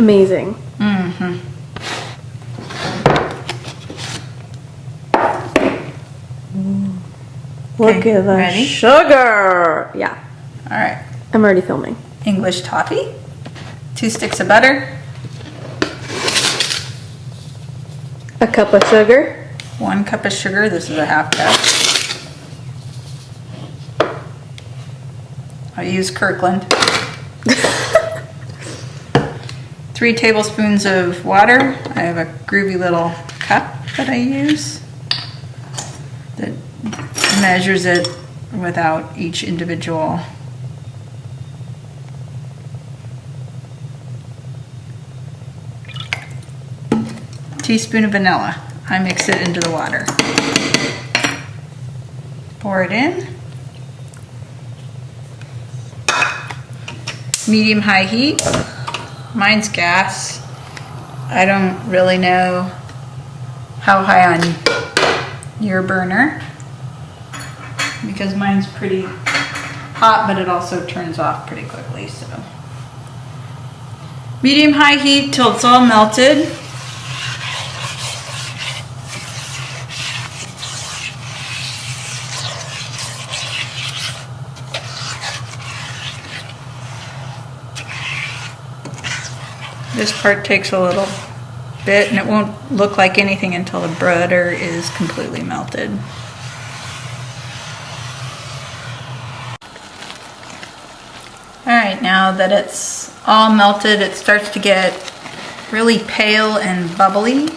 Amazing. Mm-hmm. Look at the ready? sugar. Yeah. All right. I'm already filming. English toffee. 2 sticks of butter. A cup of sugar. 1 cup of sugar. This is a ½ cup. I use Kirkland. 3 tablespoons of water. I have a groovy little cup that I use that measures it without each individual. Teaspoon of vanilla. I mix it into the water. Pour it in. Medium-high heat. Mine's gas. I don't really know how high on your burner because mine's pretty hot, but it also turns off pretty quickly. So medium-high heat till it's all melted. This part takes a little bit and it won't look like anything until the butter is completely melted. Alright, now that it's all melted, it starts to get really pale and bubbly.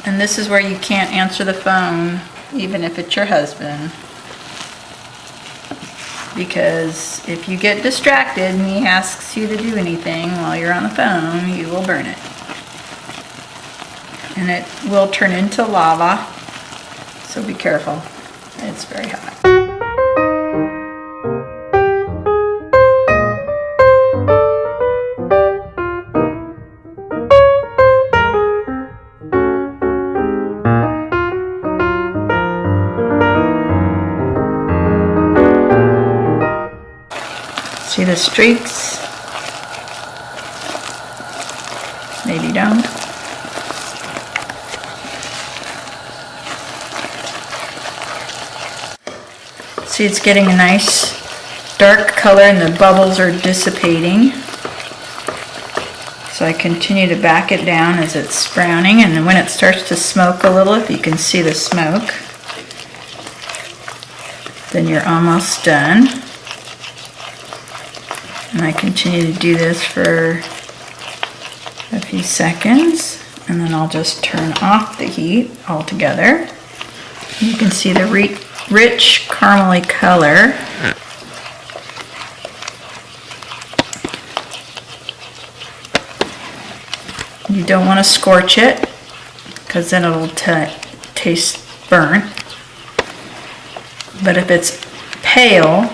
And this is where you can't answer the phone, even if it's your husband. Because if you get distracted and he asks you to do anything while you're on the phone, you will burn it. And it will turn into lava, so be careful. It's very hot. See the streaks? Maybe don't. See, it's getting a nice dark color and the bubbles are dissipating. So I continue to back it down as it's browning, and then when it starts to smoke a little, if you can see the smoke, then you're almost done. And I continue to do this for a few seconds, and then I'll just turn off the heat altogether. You can see the rich caramely color. You don't want to scorch it because then it'll taste burnt. But if it's pale,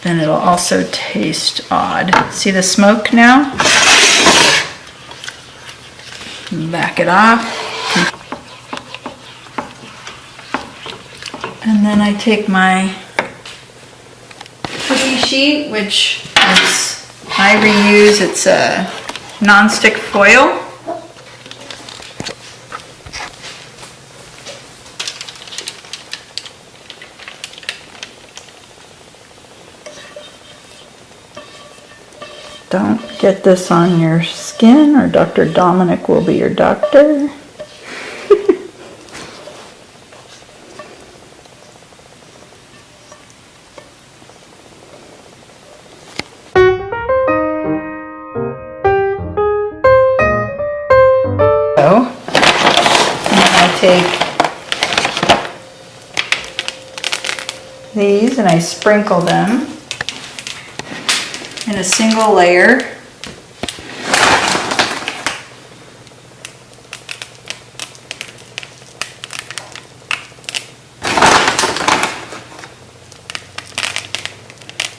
then it'll also taste odd. See the smoke now? Back it off. And then I take my cookie sheet, which I reuse. It's a non-stick foil. Don't get this on your skin or Dr. Dominic will be your doctor. So, and then I take these and I sprinkle them in a single layer.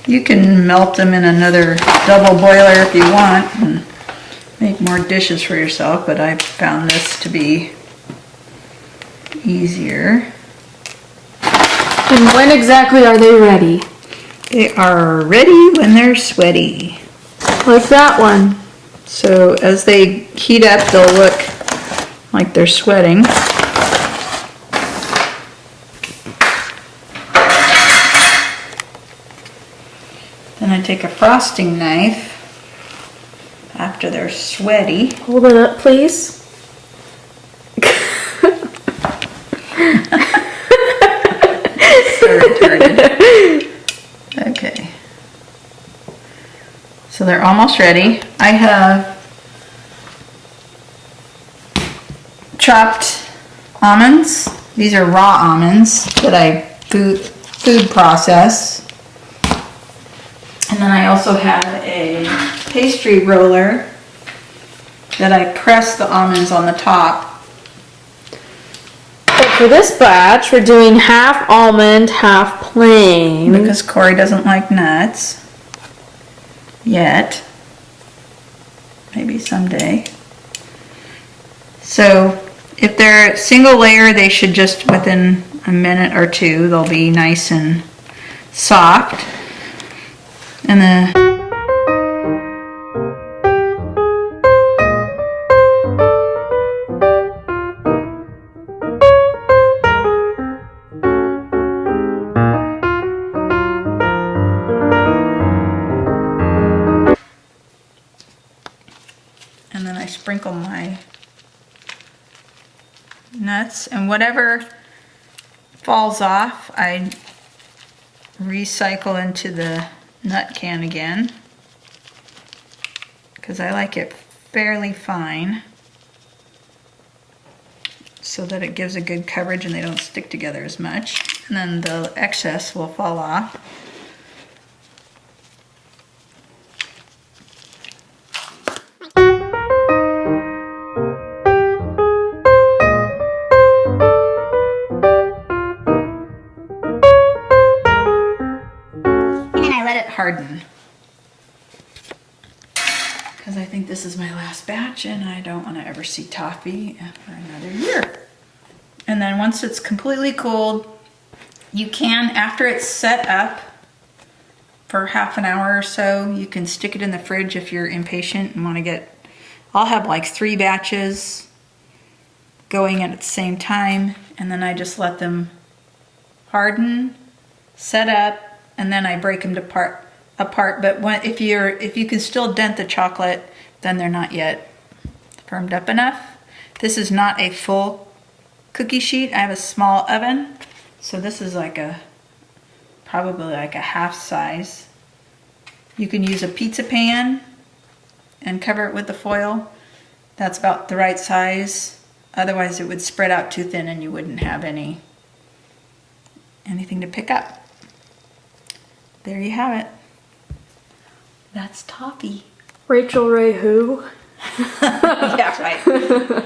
You can melt them in another double boiler if you want and make more dishes for yourself, but I found this to be easier. And when exactly are they ready? They are ready when they're sweaty. Like that one. So as they heat up, they'll look like they're sweating. Then I take a frosting knife after they're sweaty. Hold it up, please. So retarded. Okay. So they're almost ready. I have chopped almonds. These are raw almonds that I food process. And then I also have a pastry roller that I press the almonds on the top. But for this batch, we're doing half almond, half plain. Because Corey doesn't like nuts. Yet. Maybe someday. So if they're single layer, they should just within a minute or two, they'll be nice and soft. And then I sprinkle my nuts, and whatever falls off, I recycle into the nut can again, because I like it fairly fine so that it gives a good coverage and they don't stick together as much. And then the excess will fall off. Harden, because I think this is my last batch and I don't want to ever see toffee for another year. And then once it's completely cooled, you can, after it's set up for half an hour or so, you can stick it in the fridge if you're impatient and want to get, I'll have like 3 batches going at the same time, and then I just let them harden, set up, and then I break them apart. But if you can still dent the chocolate, then they're not yet firmed up enough. This is not a full cookie sheet. I have a small oven, so this is like probably like a half size. You can use a pizza pan and cover it with the foil. That's about the right size. Otherwise, it would spread out too thin and you wouldn't have anything to pick up. There you have it. That's toffee. Rachel Ray who? Yeah, right.